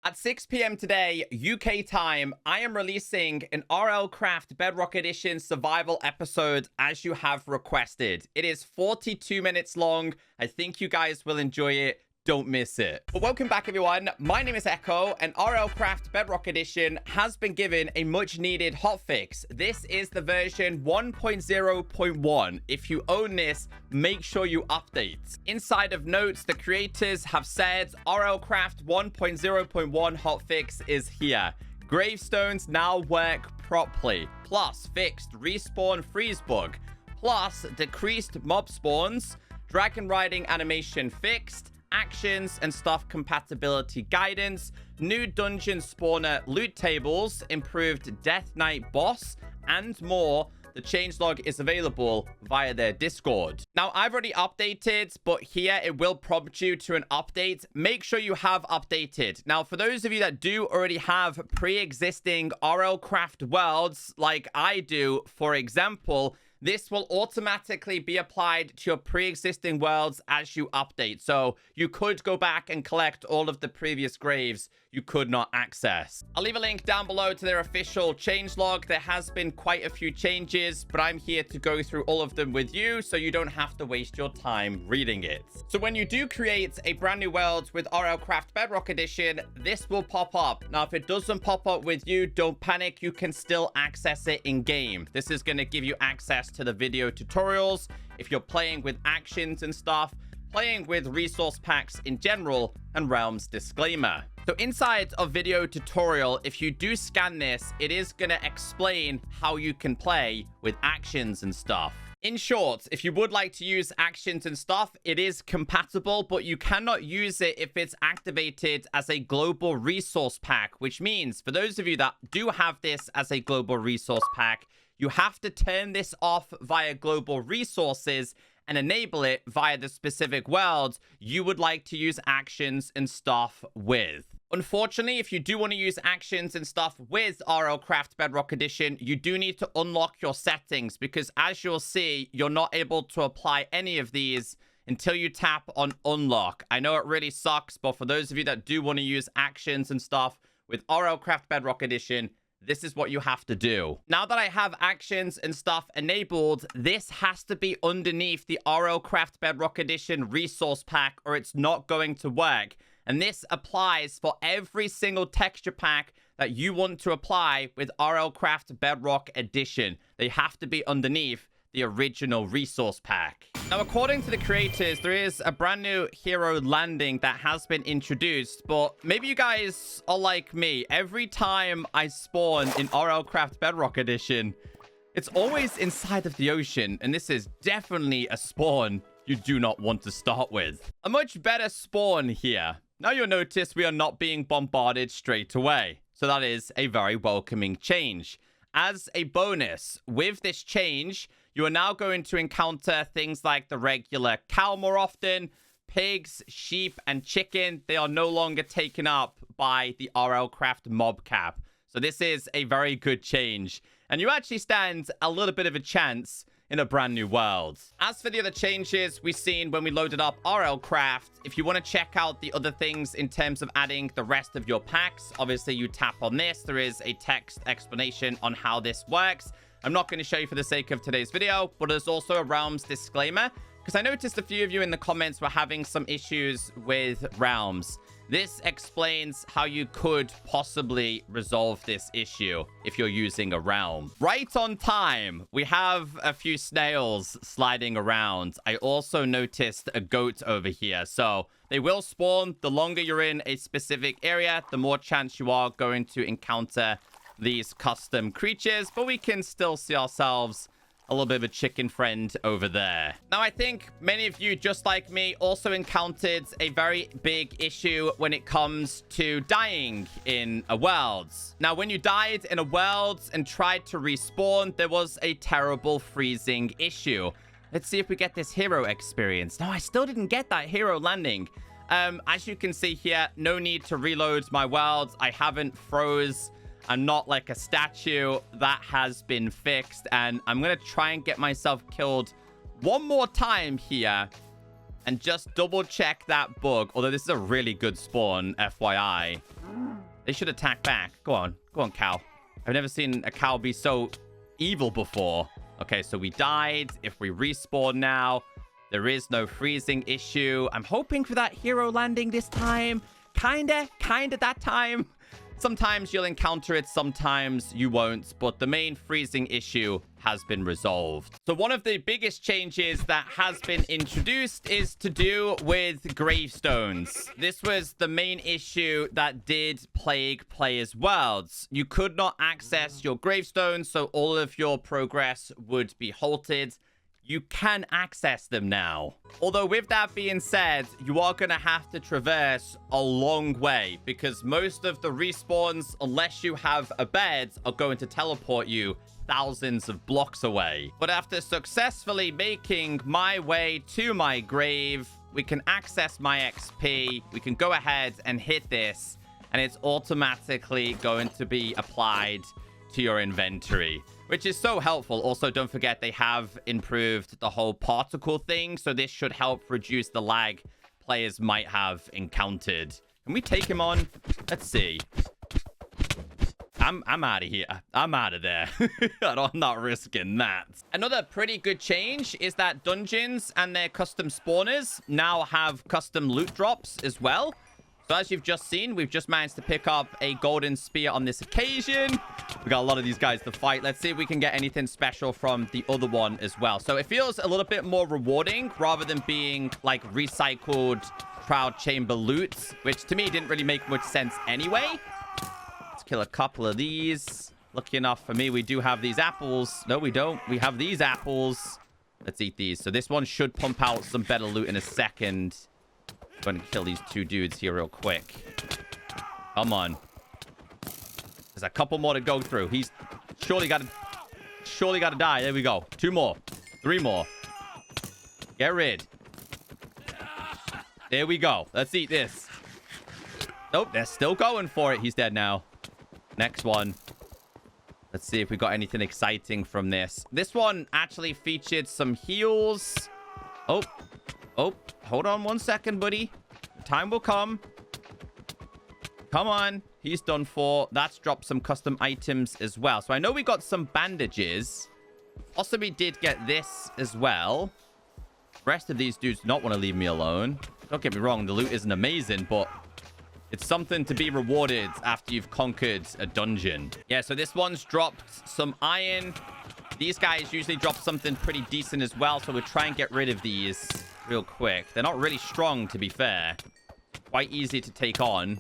At 6 p.m. today, UK time, I am releasing an RLCraft Bedrock Edition survival episode as you have requested. It is 42 minutes long. I think you guys will enjoy it. Don't miss it. But welcome back, everyone. My name is Echo, and RLCraft Bedrock Edition has been given a much-needed hotfix. This is the version 1.0.1. If you own this, make sure you update. Inside of notes, the creators have said RLCraft 1.0.1 hotfix is here. Gravestones now work properly. Plus, fixed respawn freeze bug. Plus, decreased mob spawns. Dragon riding animation fixed. Actions and stuff compatibility guidance, new dungeon spawner loot tables, improved Death Knight boss, and more. The changelog is available via their Discord. Now, I've already updated, but here it will prompt you to an update. Make sure you have updated. Now, for those of you that do already have pre-existing RLCraft worlds like I do, for example, this will automatically be applied to your pre-existing worlds as you update. So you could go back and collect all of the previous graves you could not access. I'll leave a link down below to their official changelog. There has been quite a few changes, but I'm here to go through all of them with you so you don't have to waste your time reading it. So when you do create a brand new world with RLCraft Bedrock Edition, this will pop up. Now, if it doesn't pop up with you, don't panic. You can still access it in game. This is going to give you access to the video tutorials if you're playing with actions and stuff, playing with resource packs in general, and realms disclaimer. So inside of video tutorial, if you do scan this, it is going to explain how you can play with actions and stuff. In short, if you would like to use actions and stuff, it is compatible, but you cannot use it if it's activated as a global resource pack, which means for those of you that do have this as a global resource pack, you have to turn this off via global resources and enable it via the specific worlds you would like to use actions and stuff with. Unfortunately, if you do want to use actions and stuff with RLCraft Bedrock Edition, you do need to unlock your settings because as you'll see, you're not able to apply any of these until you tap on unlock. I know it really sucks, but for those of you that do want to use actions and stuff with RLCraft Bedrock Edition, this is what you have to do. Now that I have actions and stuff enabled, this has to be underneath the RLCraft Bedrock Edition resource pack or it's not going to work. And this applies for every single texture pack that you want to apply with RLCraft Bedrock Edition. They have to be underneath the original resource pack. Now, according to the creators, there is a brand new hero landing that has been introduced, but maybe you guys are like me. Every time I spawn in RLCraft Bedrock Edition, it's always inside of the ocean, and this is definitely a spawn you do not want to start with. A much better spawn here. Now you'll notice we are not being bombarded straight away, so that is a very welcoming change. As a bonus, with this change, you are now going to encounter things like the regular cow more often, pigs, sheep, and chicken. They are no longer taken up by the RLCraft mob cap. So this is a very good change. And you actually stand a little bit of a chance in a brand new world. As for the other changes we've seen when we loaded up RLCraft, if you want to check out the other things in terms of adding the rest of your packs, obviously you tap on this. There is a text explanation on how this works. I'm not going to show you for the sake of today's video, but there's also a realms disclaimer because I noticed a few of you in the comments were having some issues with realms. This explains how you could possibly resolve this issue if you're using a realm. Right on time, we have a few snails sliding around. I also noticed a goat over here. So they will spawn. The longer you're in a specific area, the more chance you are going to encounter these custom creatures. But we can still see ourselves a little bit of a chicken friend over there. Now, I think many of you, just like me, also encountered a very big issue when it comes to dying in a world. Now, when you died in a world and tried to respawn, there was a terrible freezing issue. Let's see if we get this hero experience. No, I still didn't get that hero landing. As you can see here, no need to reload my world. I haven't froze. I'm not like a statue. That has been fixed. And I'm going to try and get myself killed one more time here and just double check that bug. Although this is a really good spawn, FYI. They should attack back. Go on. Go on, cow. I've never seen a cow be so evil before. Okay, so we died. If we respawn now, there is no freezing issue. I'm hoping for that hero landing this time. Kinda that time. Sometimes you'll encounter it, sometimes you won't, but the main freezing issue has been resolved. So one of the biggest changes that has been introduced is to do with gravestones. This was the main issue that did plague players' worlds. You could not access your gravestones, so all of your progress would be halted. You can access them now. Although with that being said, you are going to have to traverse a long way because most of the respawns, unless you have a bed, are going to teleport you thousands of blocks away. But after successfully making my way to my grave, we can access my XP. We can go ahead and hit this, and it's automatically going to be applied to your inventory, which is so helpful. Also, don't forget they have improved the whole particle thing, so this should help reduce the lag players might have encountered. Can we take him on? Let's see. I'm out of here. I'm out of there. I'm not risking that. Another pretty good change is that dungeons and their custom spawners now have custom loot drops as well. So as you've just seen, we've just managed to pick up a golden spear on this occasion. We got a lot of these guys to fight. Let's see if we can get anything special from the other one as well. So it feels a little bit more rewarding rather than being like recycled crowd chamber loot, which to me didn't really make much sense anyway. Let's kill a couple of these. Lucky enough for me, we do have these apples. No, we don't. We have these apples. Let's eat these. So this one should pump out some better loot in a second. I'm going to kill these two dudes here real quick. Come on. There's a couple more to go through. He's surely got to die. There we go. 2 more. 3 more. Get rid. There we go. Let's eat this. Nope, they're still going for it. He's dead now. Next one. Let's see if we got anything exciting from this. This one actually featured some heals. Oh, hold on 1 second, buddy. Time will come. Come on. He's done for. That's dropped some custom items as well. So I know we got some bandages. Also, we did get this as well. The rest of these dudes do not want to leave me alone. Don't get me wrong. The loot isn't amazing, but it's something to be rewarded after you've conquered a dungeon. Yeah, so this one's dropped some iron. These guys usually drop something pretty decent as well, so we'll try and get rid of these real quick. They're not really strong, to be fair. Quite easy to take on.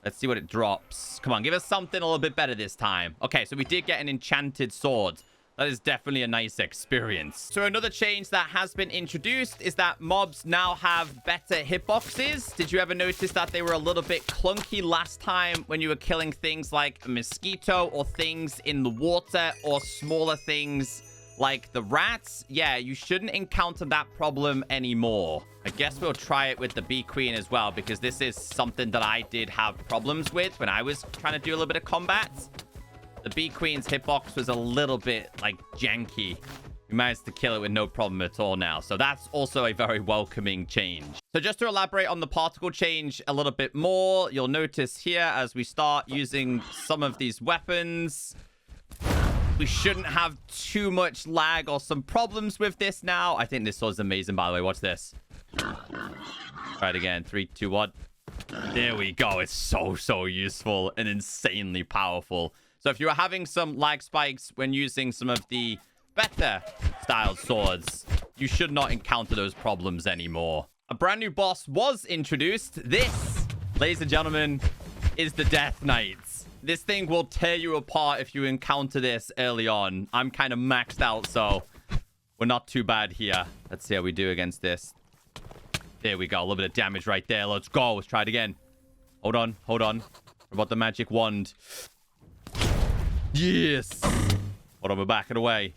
Let's see what it drops. Come on, give us something a little bit better this time. Okay, so we did get an enchanted sword. That is definitely a nice experience. So another change that has been introduced is that mobs now have better hitboxes. Did you ever notice that they were a little bit clunky last time when you were killing things like a mosquito or things in the water or smaller things like the rats? Yeah, you shouldn't encounter that problem anymore. I guess we'll try it with the Bee Queen as well, because this is something that I did have problems with when I was trying to do a little bit of combat. The Bee Queen's hitbox was a little bit, like, janky. We managed to kill it with no problem at all now. So that's also a very welcoming change. So just to elaborate on the particle change a little bit more, you'll notice here as we start using some of these weapons, we shouldn't have too much lag or some problems with this now. I think this sword's amazing, by the way. Watch this. Try it again. 3, 2, 1. There we go. It's so useful and insanely powerful. So if you are having some lag spikes when using some of the better styled swords, you should not encounter those problems anymore. A brand new boss was introduced. This, ladies and gentlemen, is the Death Knights. This thing will tear you apart if you encounter this early on. I'm kind of maxed out, so we're not too bad here. Let's see how we do against this. There we go. A little bit of damage right there. Let's go. Let's try it again. Hold on. What about the magic wand? Yes. Hold on, we're backing away.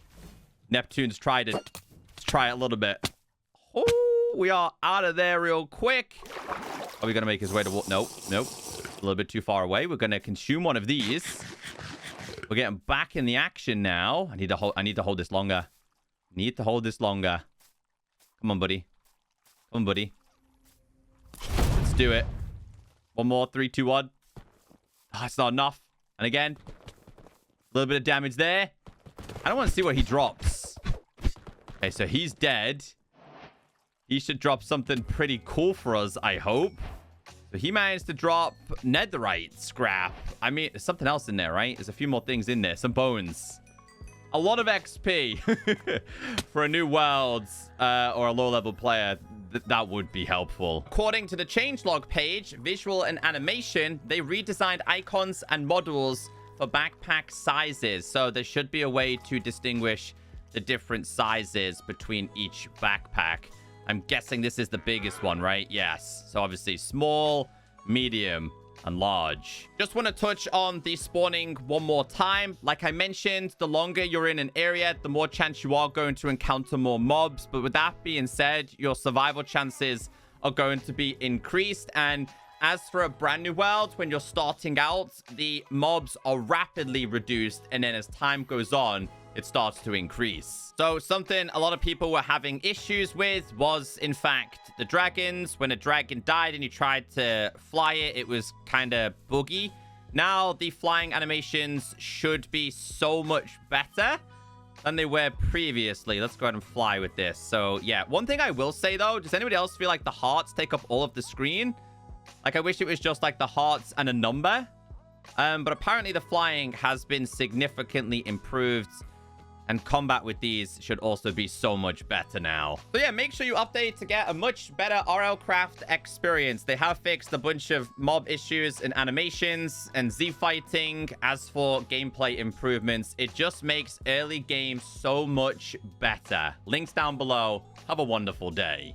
Neptune's tried it. Let's try it a little bit. Oh, we are out of there real quick. Are we going to make his way to... Nope. A little bit too far away. We're going to consume one of these. We're getting back in the action now. I need to hold this longer. Come on, buddy. Let's do it. One more. 3, 2, 1. Oh, it's not enough. And again, a little bit of damage there. I don't want to see what he drops. Okay, so he's dead. He should drop something pretty cool for us, I hope. So he managed to drop netherite scrap. I mean, there's something else in there, right? There's a few more things in there. Some bones. A lot of XP for a new world or a low-level player. That would be helpful. According to the changelog page, visual and animation, they redesigned icons and models for backpack sizes. So there should be a way to distinguish the different sizes between each backpack. I'm guessing this is the biggest one, right? Yes. So obviously small, medium, and large. Just want to touch on the spawning one more time. Like I mentioned, the longer you're in an area, the more chance you are going to encounter more mobs. But with that being said, your survival chances are going to be increased. And as for a brand new world, when you're starting out, the mobs are rapidly reduced. And then as time goes on, it starts to increase. So something a lot of people were having issues with was, in fact, the dragons. When a dragon died and you tried to fly it, it was kind of buggy. Now the flying animations should be so much better than they were previously. Let's go ahead and fly with this. So yeah, one thing I will say though, does anybody else feel like the hearts take up all of the screen? Like I wish it was just like the hearts and a number. But apparently the flying has been significantly improved. And combat with these should also be so much better now. So yeah, make sure you update to get a much better RLCraft experience. They have fixed a bunch of mob issues and animations and Z fighting. As for gameplay improvements, it just makes early game so much better. Links down below. Have a wonderful day.